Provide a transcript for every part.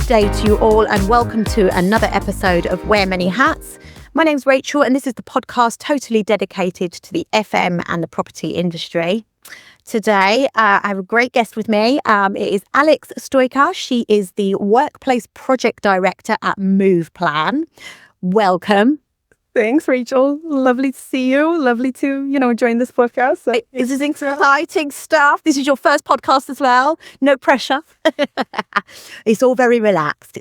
Good day to you all and welcome to another episode of Wear Many Hats. My name's Rachel and this is the podcast totally dedicated to the FM and the property industry. Today, I have a great guest with me. It is Alex Stoica. She is the Workplace Project Director at MovePlan. Welcome. Thanks, Rachel. Lovely to see you. Lovely to, join this podcast. So. This is exciting stuff. This is your first podcast as well. No pressure. It's all very relaxed.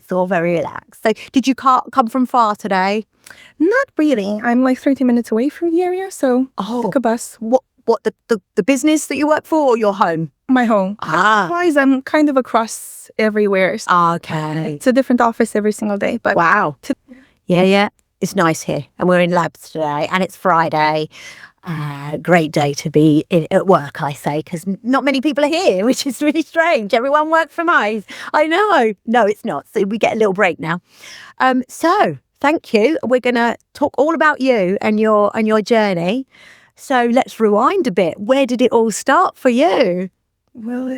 So did you come from far today? Not really. I'm like 30 minutes away from the area, so took a bus. What the business that you work for or your home? My home. Otherwise, I'm kind of across everywhere. So okay. It's a different office every single day. But wow. Yeah. It's nice here and we're in labs today and it's Friday. Great day to be at work, I say, because not many people are here, which is really strange. Everyone works from home. I know. No, it's not. So we get a little break now. So thank you. We're going to talk all about you and your journey. So let's rewind a bit. Where did it all start for you? Well,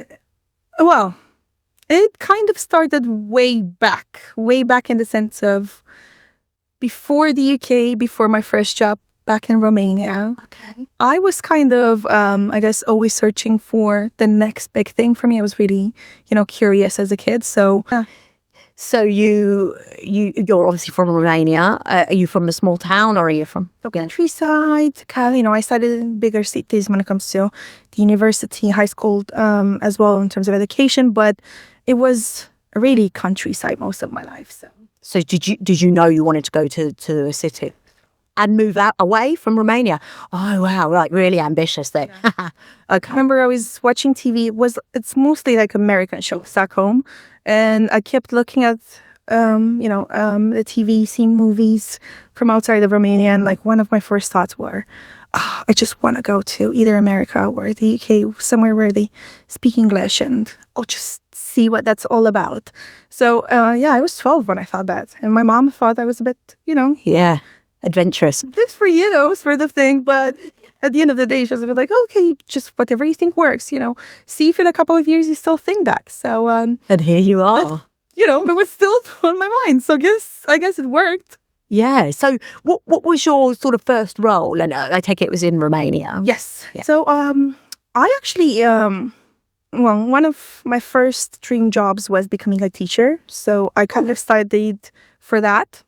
it kind of started way back in the sense of before the UK, before my first job back in Romania. Okay. I was kind of, always searching for the next big thing for me. I was really, curious as a kid. So, So you're obviously from Romania. Are you from a small town or are you from the countryside? I studied in bigger cities when it comes to the university, high school, as well in terms of education. But it was really countryside most of my life. So did you know you wanted to go to a city and move out away from Romania? Oh wow, like really ambitious then. Yeah. Okay. I remember I was watching TV. It's mostly like American shows back home, and I kept looking at the TV, seeing movies from outside of Romania, and like one of my first thoughts were, I just want to go to either America or the UK, somewhere where they speak English, and I'll just see what that's all about. So I was 12 when I thought that, and my mom thought I was a bit, yeah, adventurous. This for sort of thing. But at the end of the day, she was a bit like, okay, just whatever you think works. See if in a couple of years you still think that. So and here you are. It was still on my mind. So I guess it worked. Yeah. So what was your sort of first role? And I take it was in Romania. Yes. Yeah. So I actually one of my first dream jobs was becoming a teacher. So I kind of studied for that.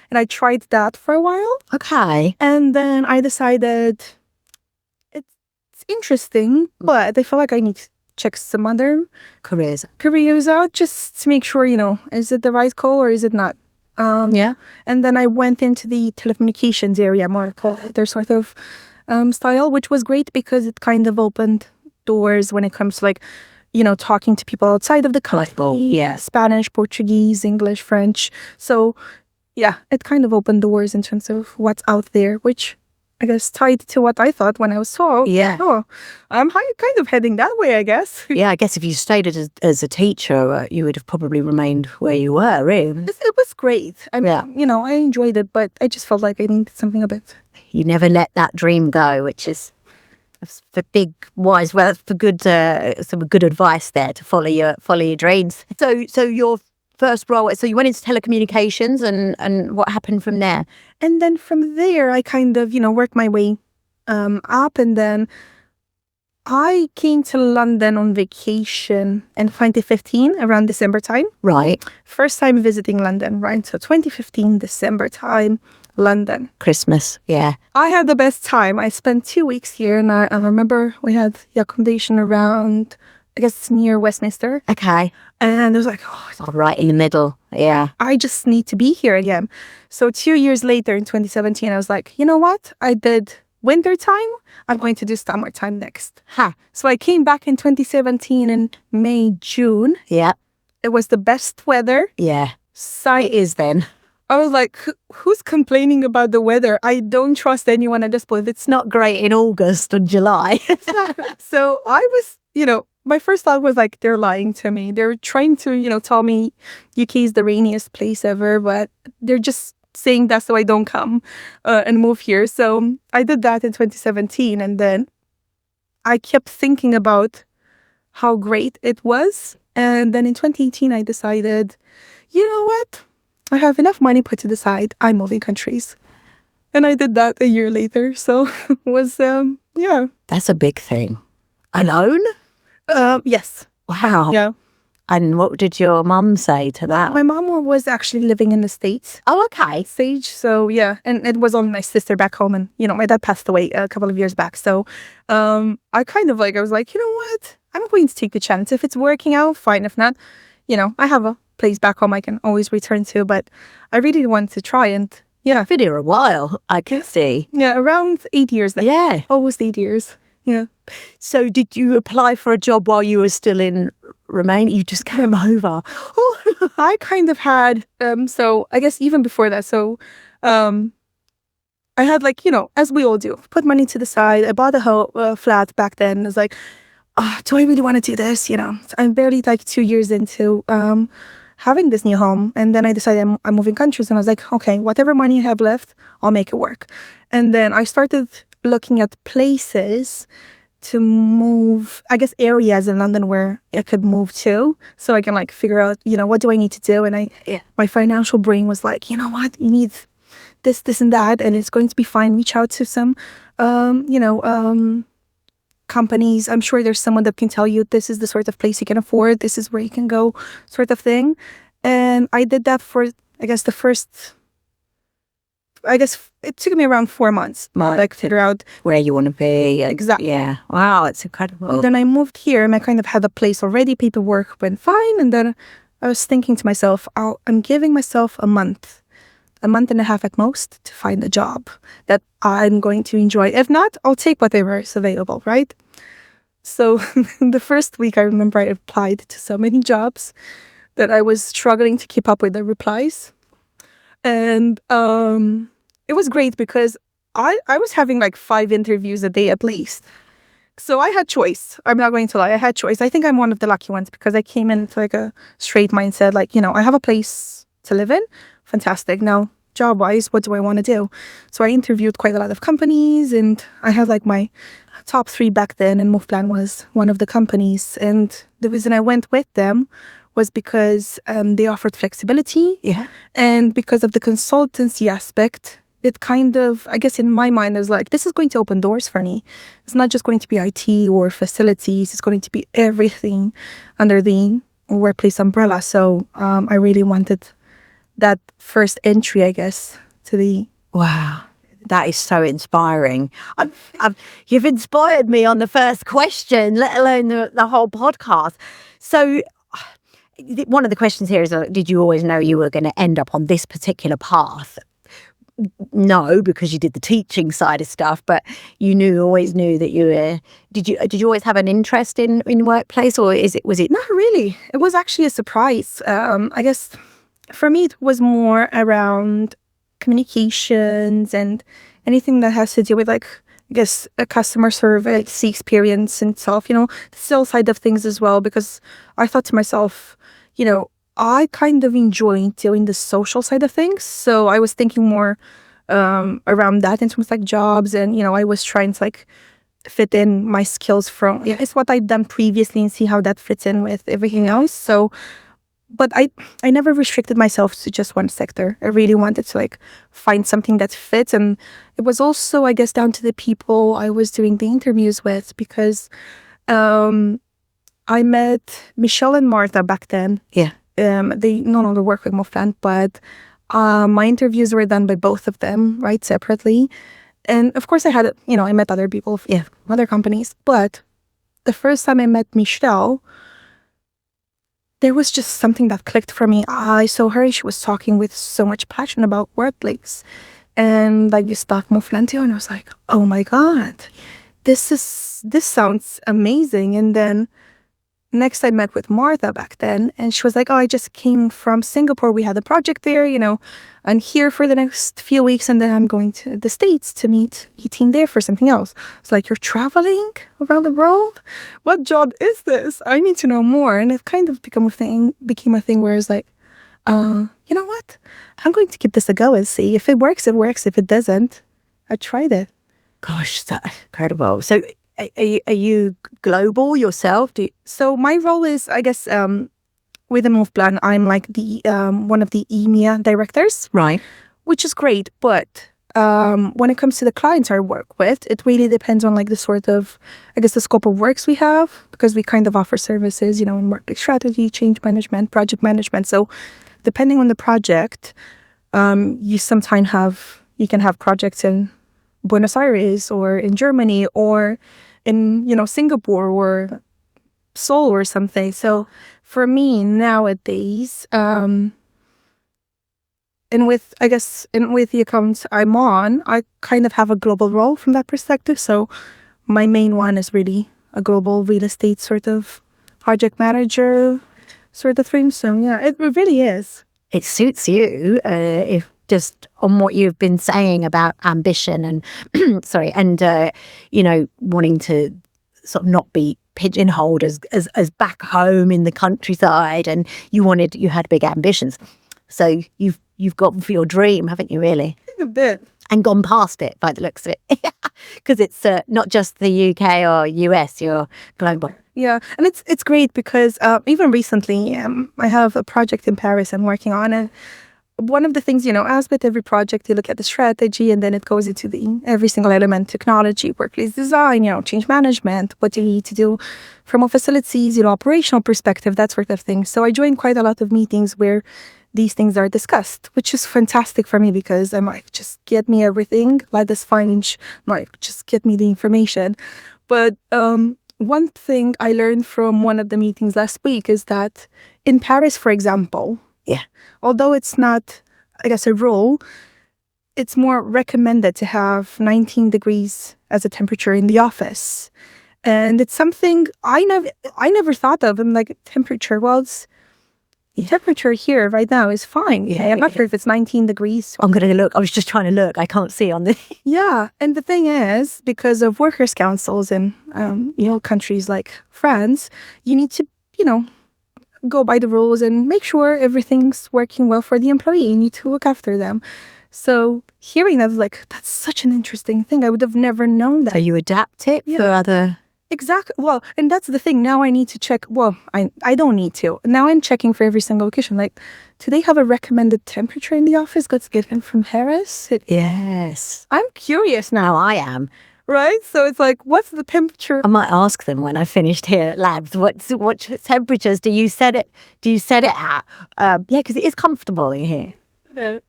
And I tried that for a while. Okay. And then I decided it's interesting, but I feel like I need to check some other careers out just to make sure, is it the right call or is it not? Yeah. And then I went into the telecommunications area, more their sort of style, which was great because it kind of opened doors when it comes to talking to people outside of the country. Yeah. Spanish, Portuguese, English, French. So yeah, it kind of opened doors in terms of what's out there, which I guess tied to what I thought when I was 12. Yeah. Oh, I'm kind of heading that way, I guess. Yeah, I guess if you stayed as a teacher, you would have probably remained where you were, really. It was great. I enjoyed it, but I just felt like I needed something a bit. You never let that dream go, which is for big, wise, well, for good, some good advice there to follow your dreams. So your first role, so you went into telecommunications and what happened from there? And then from there, I kind of, worked my way up. And then I came to London on vacation in 2015, around December time. Right. First time visiting London, right? So 2015, December time, London. Christmas, yeah. I had the best time. I spent 2 weeks here, and I remember we had the accommodation around, I guess, near Westminster. Okay. And it was like, it's right in the middle, yeah. I just need to be here again. So 2 years later, in 2017, I was like, you know what? I did winter time. I'm going to do summertime next. So I came back in 2017 in May, June. Yeah. It was the best weather. Yeah. It is then. I was like, who's complaining about the weather? I don't trust anyone at this point. It's not great in August and July. So I was, my first thought was like, they're lying to me. They're trying to, tell me UK is the rainiest place ever, but they're just saying that so I don't come and move here. So I did that in 2017. And then I kept thinking about how great it was. And then in 2018, I decided, you know what? I have enough money put to the side. I'm moving countries. And I did that a year later. So it was, yeah. That's a big thing. Alone? Yes. Wow. Yeah. And what did your mum say to that? My mom was actually living in the States. Oh, okay. Stage. So yeah. And it was on my sister back home. And, my dad passed away a couple of years back. So I kind of I was like, you know what? I'm going to take the chance. If it's working out, fine. If not, I have a place back home I can always return to. But I really want to try and yeah. Been here a while, I can see. Yeah, around 8 years now. Yeah. Almost 8 years. Yeah. So did you apply for a job while you were still in Romania? You just came over. Oh, I kind of had, so I guess even before that, so I had as we all do, put money to the side. I bought a flat back then. I was like, do I really want to do this? I'm barely 2 years into having this new home. And then I decided I'm moving countries. And I was like, okay, whatever money I have left, I'll make it work. And then I started looking at places to move, I guess areas in London where I could move to. So I can figure out, what do I need to do? And my financial brain was like, you know what, you need this and that. And it's going to be fine. Reach out to some, companies. I'm sure there's someone that can tell you this is the sort of place you can afford, this is where you can go, sort of thing. And I did that for it took me around 4 months to figure out where you want to be. Exactly. Yeah. Wow, it's incredible. Then I moved here and I kind of had a place already, paperwork went fine. And then I was thinking to myself, I'm giving myself a month and a half at most to find a job that I'm going to enjoy. If not, I'll take whatever is available, right? So the first week, I remember I applied to so many jobs that I was struggling to keep up with the replies. And it was great because I was having 5 interviews a day at least. So I had choice. I'm not going to lie. I had choice. I think I'm one of the lucky ones because I came in with a straight mindset. I have a place to live in. Fantastic. Now, job-wise, what do I want to do? So I interviewed quite a lot of companies and I had my top 3 back then, and MovePlan was one of the companies. And the reason I went with them was because they offered flexibility. Yeah. And because of the consultancy aspect, it kind of, I guess in my mind, I was like, this is going to open doors for me. It's not just going to be IT or facilities. It's going to be everything under the workplace umbrella. So I really wanted that first entry, I guess, to the... Wow. That is so inspiring. You've inspired me on the first question, let alone the whole podcast. So one of the questions here is, did you always know you were going to end up on this particular path? No, because you did the teaching side of stuff, but always knew that you were... Did you always have an interest in workplace, or was it? Not really. It was actually a surprise. I guess for me, it was more around communications and anything that has to do with a customer service, the experience itself, the sales side of things as well, because I thought to myself, I kind of enjoy doing the social side of things. So I was thinking more around that in terms of jobs, and I was trying to fit in my skills from it's what I'd done previously and see how that fits in with everything else. So but I never restricted myself to just one sector. I really wanted to find something that fits. And it was also, I guess, down to the people I was doing the interviews with, because I met Michelle and Martha back then. Yeah. They no longer work with MovePlan, but my interviews were done by both of them, right, separately. And of course I met other people, other companies. But the first time I met Michelle, there was just something that clicked for me. I saw her, she was talking with so much passion about workplace and the stock MovePlan too. And I was like, oh my God, this sounds amazing. And then next I met with Martha back then, and she was like, oh, I just came from Singapore. We had a project there, I'm here for the next few weeks, and then I'm going to the States to meet a team there for something else. It's like, you're traveling around the world? What job is this? I need to know more. And it kind of became a thing where it's like, you know what? I'm going to give this a go and see. If it works, it works. If it doesn't, I tried it. Gosh, that's incredible. So are you global yourself? So my role is, I guess, with the MovePlan, I'm like the one of the EMEA directors, Right. which is great. But when it comes to the clients I work with, it really depends on like the sort of, I guess, the scope of works we have, because we kind of offer services, you know, in workplace strategy, change management, project management. So depending on the project, you can have projects in Buenos Aires or in Germany or in, you know, Singapore or Seoul or something. So for me nowadays, and with the accounts I'm on, I kind of have a global role from that perspective. So my main one is really a global real estate sort of project manager sort of thing. So yeah, it really is. It suits you, if just on what you've been saying about ambition and sorry, and you know, wanting to sort of not be pigeonholed as back home in the countryside, and you had big ambitions. So you've gone for your dream, haven't you, really? A bit. And gone past it by the looks of it. Because it's not just the UK or US, you're global. Yeah, and it's great because even recently, I have a project in Paris I'm working on, and one of the things, you know, as with every project, you look at the strategy, and then it goes into every single element: technology, workplace design, you know, change management, what do you need to do from a facilities, you know, operational perspective, that sort of thing. So I joined quite a lot of meetings where these things are discussed, which is fantastic for me because I'm like, just get me everything, let us find, like, just get me the information. But one thing I learned from one of the meetings last week is that in Paris, for example, although it's not, I guess, a rule, it's more recommended to have 19 degrees as a temperature in the office. And it's something I never thought of. I'm like, temperature, well, temperature here right now is fine. Yeah, I'm not sure if it's 19 degrees. I'm going to look. I was just trying to look. I can't see on the... Yeah. And the thing is, because of workers' councils in, you know, countries like France, you need to, you know, go by the rules and make sure everything's working well for the employee. You need to look after them. So hearing that, like, that's such an interesting thing. I would have never known that. So you adapt it for other... Exactly. Well, and that's the thing. Now I need to check. Well, I don't need to. Now I'm checking for every single location. Like, do they have a recommended temperature in the office that's given from Paris? Yes. I'm curious now. I am. Right? So it's like, what's the temperature? I might ask them when I finished here at Labs, what temperatures do you set it at? Yeah, because it is comfortable in here. Yeah.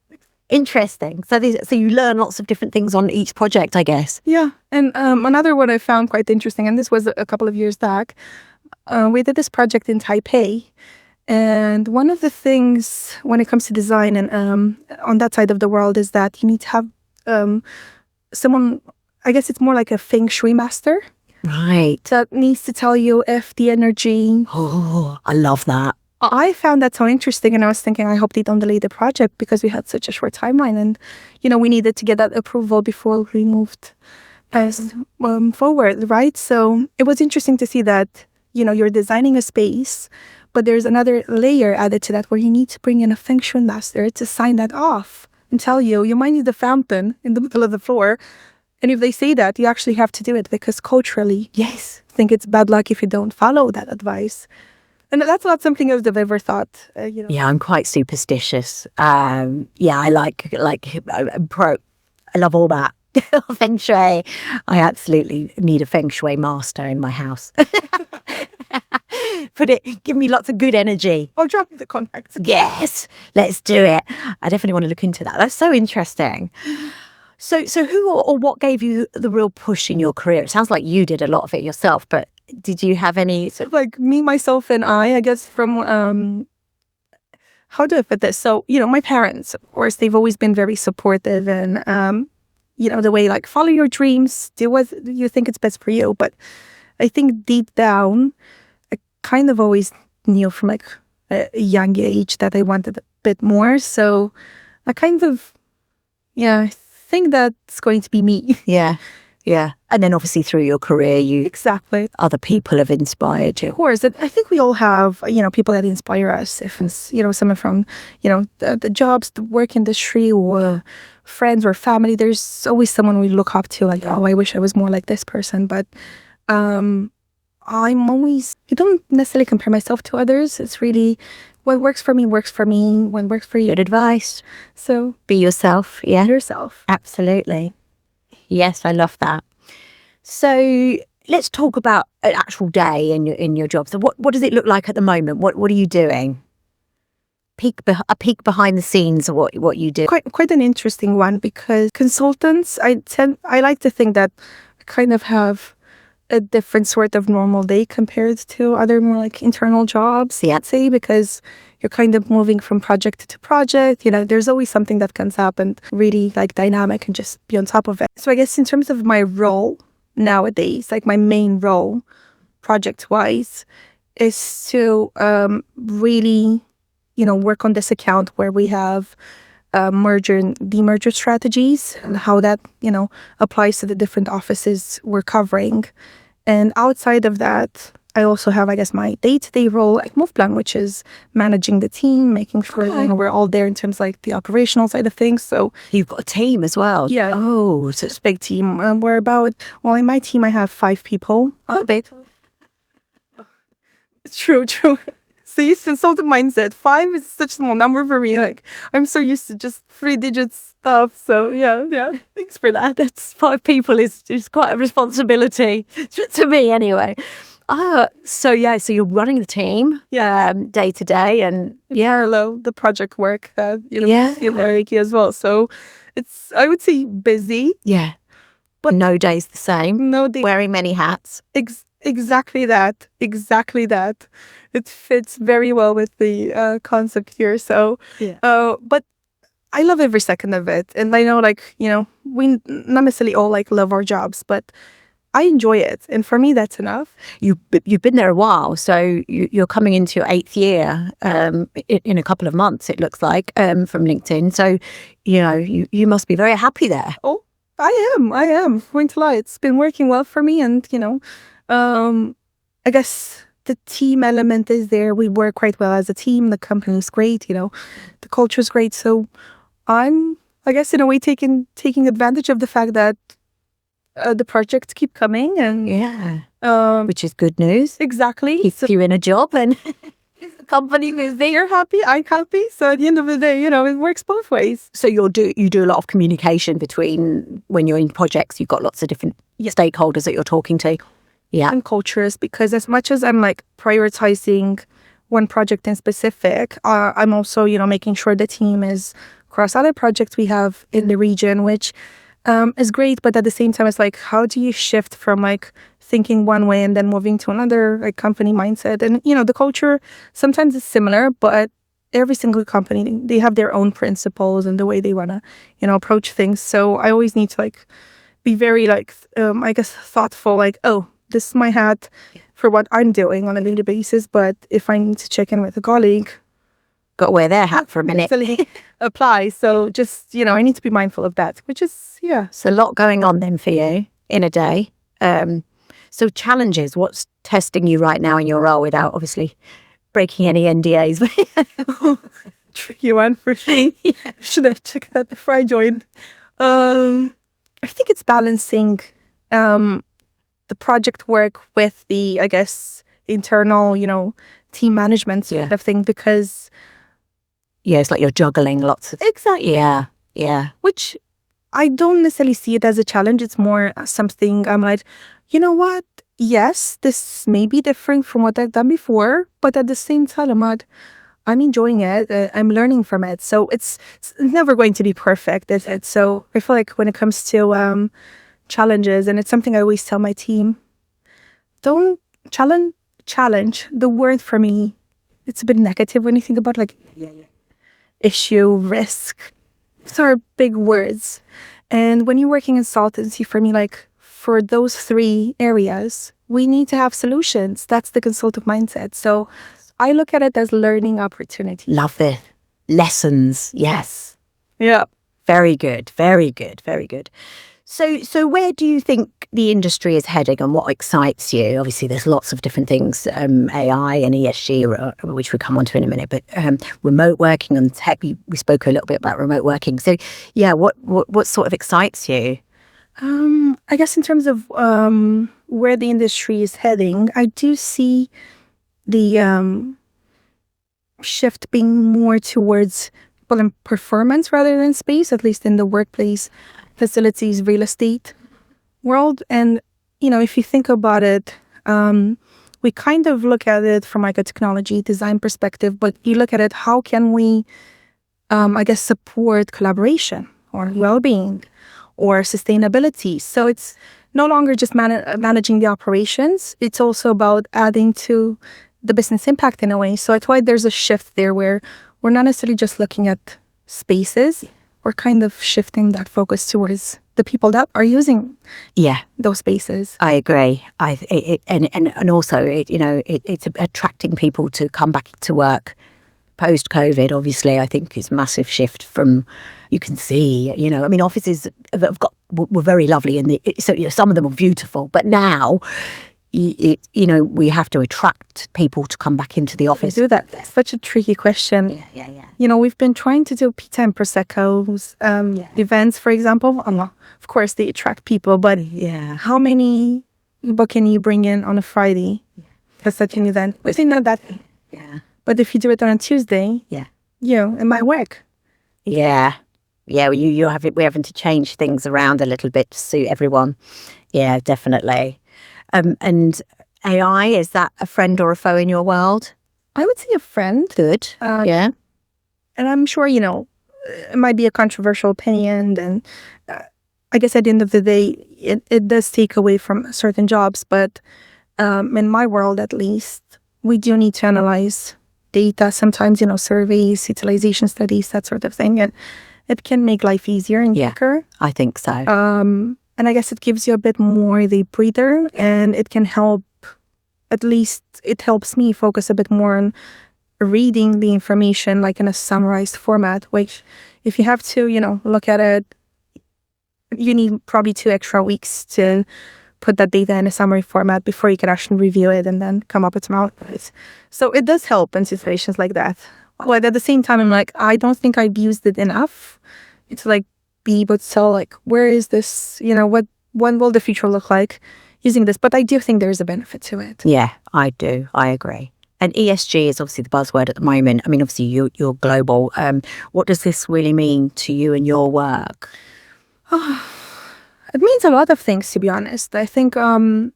Interesting. So you learn lots of different things on each project, I guess. Yeah. And another one I found quite interesting, and this was a couple of years back, we did this project in Taipei. And one of the things when it comes to design and on that side of the world is that you need to have someone, I guess it's more like a feng shui master. Right. That needs to tell you if the energy... Oh, I love that. I found that so interesting, and I was thinking, I hope they don't delay the project because we had such a short timeline, and you know, we needed to get that approval before we moved forward, right? So it was interesting to see that, you know, you're designing a space, but there's another layer added to that where you need to bring in a feng shui master to sign that off and tell you might need a fountain in the middle of the floor, and if they say that, you actually have to do it because culturally, yes, I think it's bad luck if you don't follow that advice. And that's not something I've ever thought, you know. Yeah, I'm quite superstitious. Yeah, I I'm pro. I love all that. Feng Shui. I absolutely need a Feng Shui master in my house. Give me lots of good energy. I'll drop you the contacts. Yes, let's do it. I definitely want to look into that. That's so interesting. So who or what gave you the real push in your career? It sounds like you did a lot of it yourself, but did you have any sort of... Like me, myself, and I guess from, how do I put this? So, you know, my parents, of course, they've always been very supportive and, you know, the way, like, follow your dreams, do what you think it's best for you. But I think deep down, I kind of always knew from like a young age that I wanted a bit more. So I kind of, I think that's going to be me. Yeah. Yeah. And then obviously through your career, Exactly. Other people have inspired you. Of course. I think we all have, you know, people that inspire us. If it's, you know, someone from, you know, the jobs, the work industry, or friends or family, there's always someone we look up to, like, oh, I wish I was more like this person. But I don't necessarily compare myself to others. It's really what works for me, what works for you. Good advice. So Be yourself. Yeah. yourself. Absolutely. Yes, I love that. So let's talk about an actual day in your job. So what does it look like at the moment? What are you doing? A peek behind the scenes of what you do. Quite an interesting one, because consultants, I like to think that kind of have a different sort of normal day compared to other more like internal jobs, I'd say, because you're kind of moving from project to project. There's always something that comes up and really like dynamic and just be on top of it. So I guess in terms of my role nowadays, like my main role project wise is to really work on this account where we have merger and demerger strategies and how that, applies to the different offices we're covering. And outside of that, I also have, I guess, my day-to-day role at MovePlan, which is managing the team, making sure we're all there in terms of like the operational side of things. So you've got a team as well. Yeah. Oh, so it's a big team. In my team, I have 5 people. Oh, big. True. See, consultant mindset. 5 is such a small number for me. Like, I'm so used to just 3-digit stuff. So yeah. Thanks for that. That's 5 people is quite a responsibility to me anyway. So you're running the team, day to day, and the project work that Ricky as well. So it's, I would say, busy. Yeah, but no day's the same. No day. Wearing many hats. Exactly that. It fits very well with the concept here. So, but I love every second of it, and I know, we not necessarily all love our jobs, but I enjoy it, and for me, that's enough. You've been there a while, so you're coming into your 8th year in a couple of months. It looks like from LinkedIn. So you must be very happy there. Oh, I am. Going to lie, it's been working well for me, and I guess the team element is there. We work quite well as a team. The company is great. The culture is great. So I'm, I guess, in a way, taking advantage of the fact that the projects keep coming, and which is good news. Exactly. Keeps you in a job, and the company is there. You're happy, I'm happy. So at the end of the day, it works both ways. So you do a lot of communication between, when you're in projects, you've got lots of different stakeholders that you're talking to. Yeah. And cultures, because as much as I'm prioritizing one project in specific, I'm also, making sure the team is across other projects we have in the region, which is great. But at the same time, it's how do you shift from thinking one way and then moving to another company mindset? And, the culture sometimes is similar, but every single company, they have their own principles and the way they want to, approach things. So I always need to be very I guess thoughtful, this is my hat for what I'm doing on a daily basis, but if I need to check in with a colleague, got to wear their hat for a minute. Apply. So just, I need to be mindful of that, which is, It's a lot going on then for you in a day. So challenges, what's testing you right now in your role without obviously breaking any NDAs? Tricky one for me. Should have checked that before I joined. I think it's balancing the project work with the, I guess, internal, team management sort of thing, because it's like you're juggling lots of... Exactly. Yeah. Which I don't necessarily see it as a challenge. It's more something I'm you know what? Yes, this may be different from what I've done before, but at the same time, I'm enjoying it. I'm learning from it. So it's never going to be perfect, is it? So I feel when it comes to challenges, and it's something I always tell my team, don't challenge. The word for me, it's a bit negative when you think about issue, risk. Those are big words. And when you're working in consultancy, for me, for those 3 areas, we need to have solutions. That's the consultative mindset. So I look at it as learning opportunity. Love it. Lessons. Yes. Yeah. Very good. Very good. Very good. So where do you think the industry is heading, and what excites you? Obviously, there's lots of different things, AI and ESG, which we'll come on to in a minute, but remote working and tech, we spoke a little bit about remote working. So, what sort of excites you? I guess in terms of where the industry is heading, I do see the shift being more towards people in performance rather than space, at least in the workplace, facilities, real estate world. And, if you think about it, we kind of look at it from like a technology design perspective, but you look at it, how can we, support collaboration or well-being or sustainability? So it's no longer just managing the operations. It's also about adding to the business impact in a way. So that's why there's a shift there where we're not necessarily just looking at spaces. We're kind of shifting that focus towards the people that are using those spaces. I agree. And also it's attracting people to come back to work post COVID. Obviously, I think it's a massive shift from, you can see, offices were very lovely, and some of them are beautiful, but now we have to attract people to come back into the office. Do that. That's such a tricky question. Yeah. We've been trying to do pizza and prosecco's events, for example. Of course, they attract people, but how many people can you bring in on a Friday for such an event? It's not that. Yeah. But if you do it on a Tuesday, it might work. Yeah. We're having to change things around a little bit to suit everyone. Yeah, definitely. And AI, is that a friend or a foe in your world? I would say a friend. Good. Yeah. And I'm sure, it might be a controversial opinion. And I guess at the end of the day, it does take away from certain jobs. But in my world, at least, we do need to analyze data, sometimes, surveys, utilization studies, that sort of thing. And it can make life easier and quicker. I think so. And I guess it gives you a bit more the breather, and it can help, at least it helps me focus a bit more on reading the information like in a summarized format, which if you have to, look at it, you need probably 2 extra weeks to put that data in a summary format before you can actually review it and then come up with some outputs. So it does help in situations like that. But at the same time, I'm like, I don't think I've used it enough. It's like, be able to tell, like, where is this, when will the future look like using this? But I do think there is a benefit to it. Yeah, I do. I agree. And ESG is obviously the buzzword at the moment. I mean, obviously you're global. What does this really mean to you and your work? It means a lot of things, to be honest. I think, I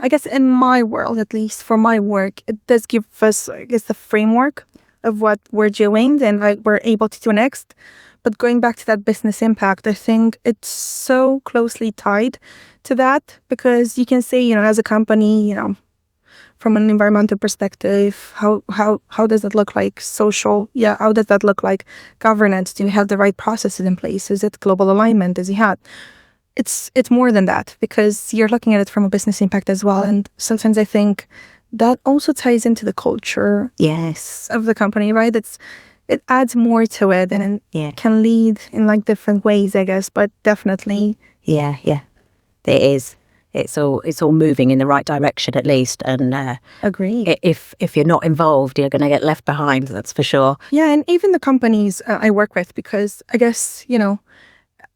guess in my world, at least for my work, it does give us, I guess, the framework of what we're doing and we're able to do next. But going back to that business impact, I think it's so closely tied to that, because you can say, as a company, from an environmental perspective, how does that look like social? Yeah, how does that look like governance? Do you have the right processes in place? Is it global alignment? Does it have? It's more than that, because you're looking at it from a business impact as well. And sometimes I think that also ties into the culture of the company, right? It adds more to it, and it can lead in like different ways, I guess, but definitely. Yeah. There is. It's all moving in the right direction, at least. And agreed. If you're not involved, you're going to get left behind. That's for sure. Yeah, and even the companies I work with, because I guess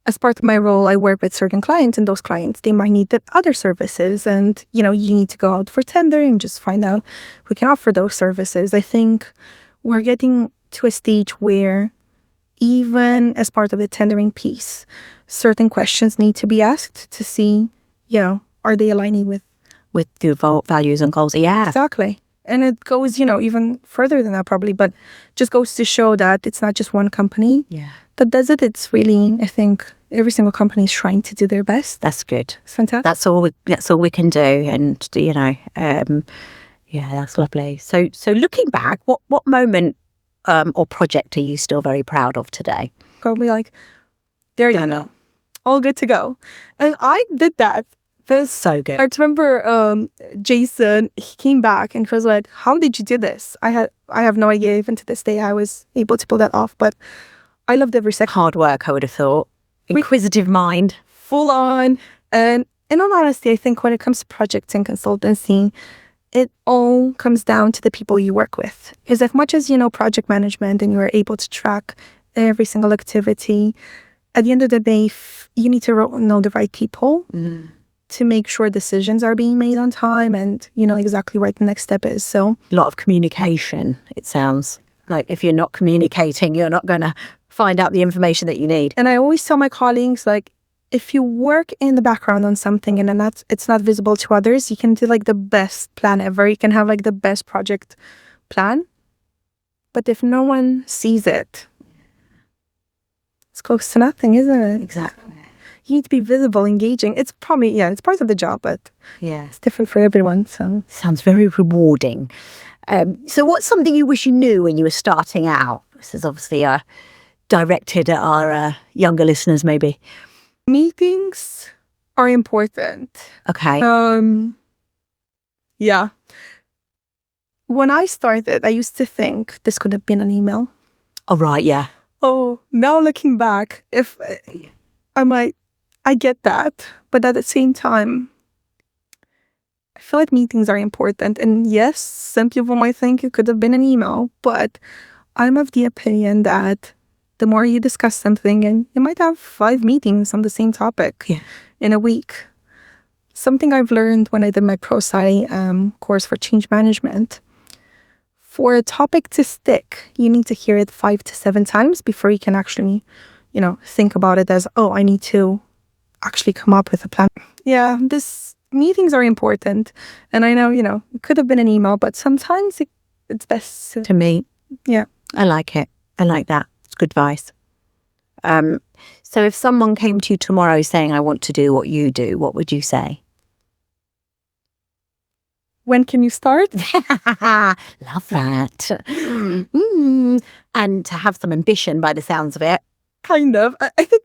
as part of my role, I work with certain clients, and those clients, they might need the other services, and you need to go out for tender and just find out who can offer those services. I think we're getting to a stage where even as part of the tendering piece, certain questions need to be asked to see, are they aligning with the values and goals? Yeah, exactly. And it goes, even further than that probably, but just goes to show that it's not just one company that does it. It's really, I think, every single company is trying to do their best. That's good. It's fantastic. That's all we can do. And, that's lovely. So looking back, what moment or project are you still very proud of today? Probably like, there you go. All good to go. And I did that. That's so good. I remember Jason, he came back and he was like, how did you do this? I have no idea. Even to this day, I was able to pull that off. But I loved every second. Hard work, I would have thought. Inquisitive mind. Full on. And in all honesty, I think when it comes to projects and consultancy, it all comes down to the people you work with. Because as much as project management and you're able to track every single activity, at the end of the day, you need to know the right people to make sure decisions are being made on time, and you know exactly what the next step is. So A lot of communication, it sounds like. If you're not communicating, you're not going to find out the information that you need. and I always tell my colleagues, like, if you work in the background on something and then it's not visible to others, you can do like the best plan ever. You can have like the best project plan. But if no one sees it, it's close to nothing, isn't it? Exactly. You need to be visible, engaging. It's probably, it's part of the job, but Yeah. it's different for everyone. So Sounds very rewarding. So what's something you wish you knew when you were starting out? This is obviously directed at our younger listeners, maybe. meetings are important. Okay. Yeah. When I started, I used to think this could have been an email. Oh, right, yeah. Oh, now looking back, if I get that, but at the same time, I feel like meetings are important. And yes, some people might think it could have been an email, but I'm of the opinion that the more you discuss something, and you might have 5 meetings on the same topic in a week. Something I've learned when I did my ProSci course for change management, for a topic to stick, you need to hear it 5 to 7 times before you can actually, think about it as, oh, I need to actually come up with a plan. Yeah, meetings are important. And I know, it could have been an email, but sometimes it's best To meet. Yeah. I like it. I like that. It's good advice. So if someone came to you tomorrow saying, I want to do what you do, what would you say? When can you start? Love that. And to have some ambition by the sounds of it. Kind of. I think,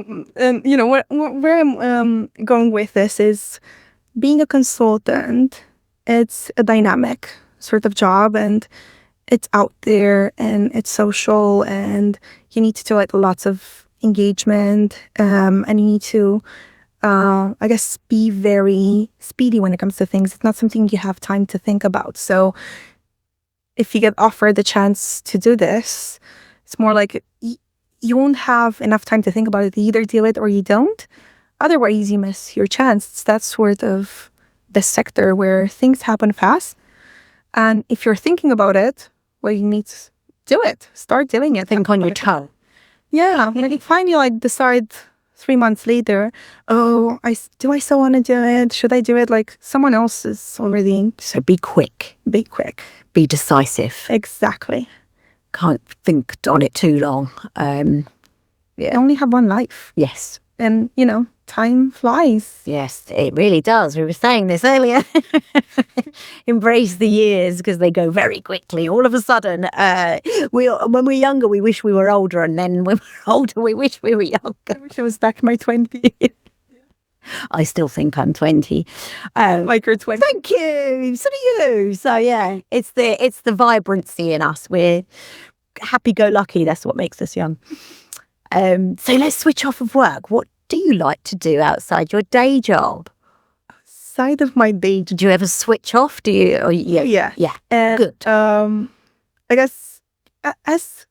and where I'm going with this is being a consultant. It's a dynamic sort of job, and it's out there, and it's social, and you need to do like lots of engagement, and you need to, I guess, be very speedy when it comes to things. It's not something you have time to think about. So if you get offered the chance to do this, it's more like you won't have enough time to think about it. You either do it or you don't. Otherwise, you miss your chance. It's that sort of the sector where things happen fast. And if you're thinking about it, well, you need to do it. Start doing it. Think on your toe. Yeah. And if finally decide 3 months later, oh, do I still want to do it? Should I do it? Like someone else is already. So be quick. Be quick. Be decisive. Exactly. Can't think on it too long. You only have one life. Yes. And, time flies. Yes, it really does. We were saying this earlier. Embrace the years because they go very quickly. All of a sudden, when we're younger, we wish we were older. And then when we're older, we wish we were younger. I wish I was back in my 20s. I still think I'm 20. Like you're 20. Thank you. So do you. So yeah, it's the vibrancy in us. We're happy-go-lucky. That's what makes us young. So let's switch off of work. What do you like to do outside your day job? Side of my day job. Did you ever switch off? Do you? Or Yeah. Good. I guess as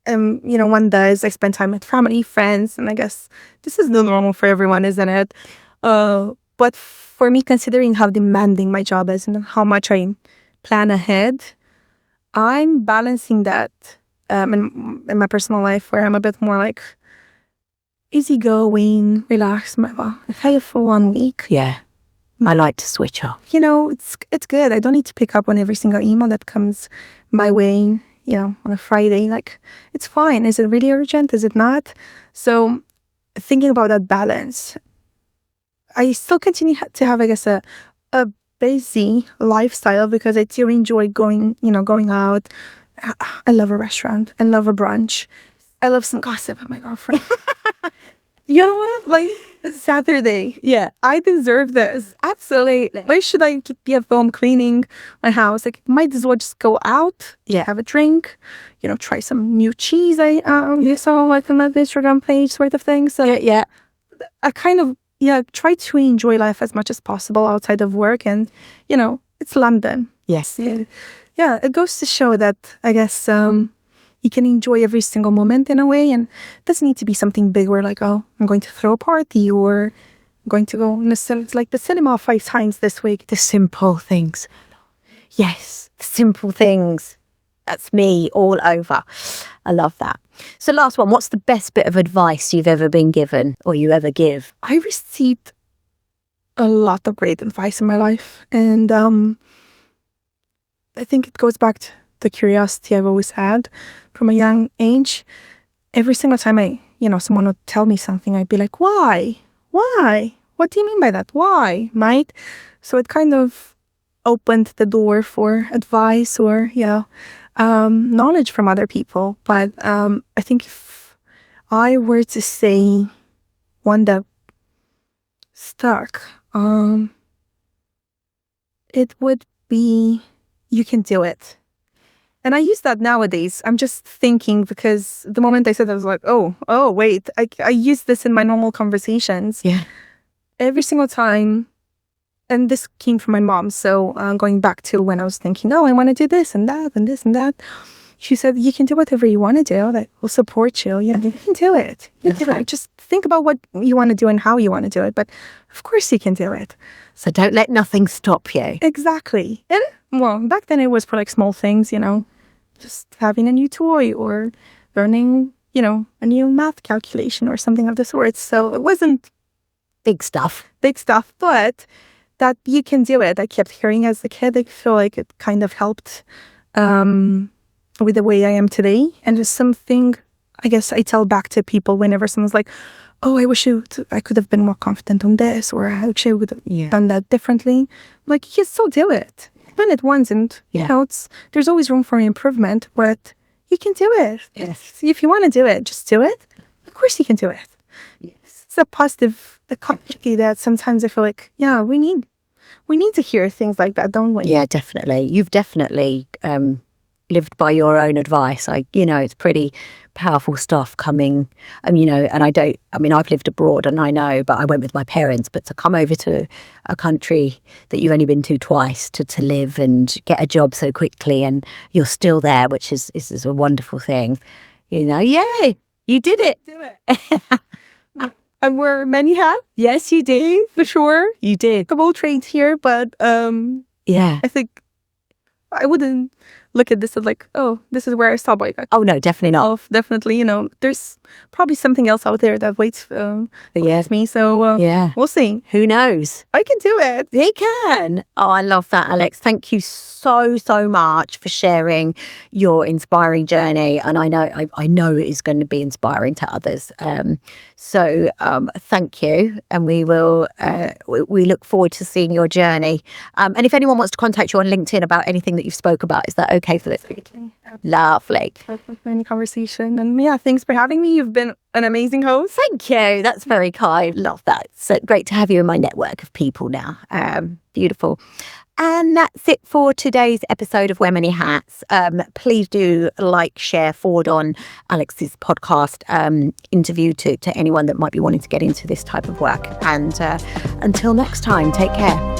one does, I spend time with family, friends, and I guess this is the normal for everyone, isn't it? But for me, considering how demanding my job is and how much I plan ahead, I'm balancing that in my personal life, where I'm a bit more like easygoing, relaxed. If I have for 1 week, I like to switch off. It's good. I don't need to pick up on every single email that comes my way, on a Friday. Like, it's fine. Is it really urgent? Is it not? So thinking about that balance, I still continue to have, I guess, a busy lifestyle because I do enjoy going out. I love a restaurant. I love a brunch. I love some gossip with my girlfriend. You know what? Like, it's Saturday. Yeah, I deserve this. Absolutely. Why should I be at home cleaning my house? Like, might as well just go out, have a drink, try some new cheese I saw like on my Instagram page sort of thing. So I kind of try to enjoy life as much as possible outside of work, and it's London. Yes. Yeah, it goes to show that I guess you can enjoy every single moment in a way, and it doesn't need to be something big where like, oh, I'm going to throw a party, or I'm going to go in the cinema 5 times this week. The simple things. Yes, the simple things. That's me all over. I love that. So last one, what's the best bit of advice you've ever been given or you ever give? I received a lot of great advice in my life, and I think it goes back to the curiosity I've always had from a young age. Every single time someone would tell me something, I'd be like, why? What do you mean by that? Why? Right? So it kind of opened the door for advice or knowledge from other people. But I think if I were to say one that stuck, it would be, you can do it. And I use that nowadays. I'm just thinking, because the moment I said that, I was like, oh wait, I use this in my normal conversations. Yeah. Every single time. And this came from my mom. So going back to when I was thinking, I want to do this and that and this and that. She said, you can do whatever you want to do. That will support you. You can do it. You can do it. Just think about what you want to do and how you want to do it. But of course you can do it. So don't let nothing stop you. Exactly. And well, back then it was for like small things, just having a new toy or learning, a new math calculation or something of the sort. So it wasn't big stuff, but that you can do it. I kept hearing as a kid. I feel like it kind of helped with the way I am today. And just something, I guess, I tell back to people whenever someone's like, oh, I wish I could have been more confident on this, or I wish I would have done that differently. Like, you can still do it. You've done it once, and there's always room for improvement, but you can do it. Yes. If you want to do it, just do it. Of course you can do it. Yes. It's a positive, the quality that sometimes I feel like, we need to hear things like that, don't we? Yeah, definitely. You've definitely lived by your own advice. It's pretty powerful stuff coming, and I've lived abroad and I know, but I went with my parents, but to come over to a country that you've only been to twice to live and get a job so quickly, and you're still there, which is a wonderful thing. Yay, you did it. Do it. And wear many hats. Yes, you do. For sure. You did. I'm all trained here, but yeah. I think I wouldn't look at this as like, oh, this is where I saw boycott. Oh, no, definitely not. Oh, definitely, there's probably something else out there that waits me. So we'll see. Who knows? I can do it. He can. Oh, I love that, Alex. Thank you so much for sharing your inspiring journey. And I know it is going to be inspiring to others. So thank you. And we will, we look forward to seeing your journey. And if anyone wants to contact you on LinkedIn about anything that you've spoke about, is that okay for this? Lovely. Perfect for any conversation. And thanks for having me. You've been an amazing host. Thank you. That's very kind. Love that. It's great to have you in my network of people now. Beautiful. And that's it for today's episode of Wear Many Hats. Please do share, forward on Alex's podcast interview to anyone that might be wanting to get into this type of work. And until next time, take care.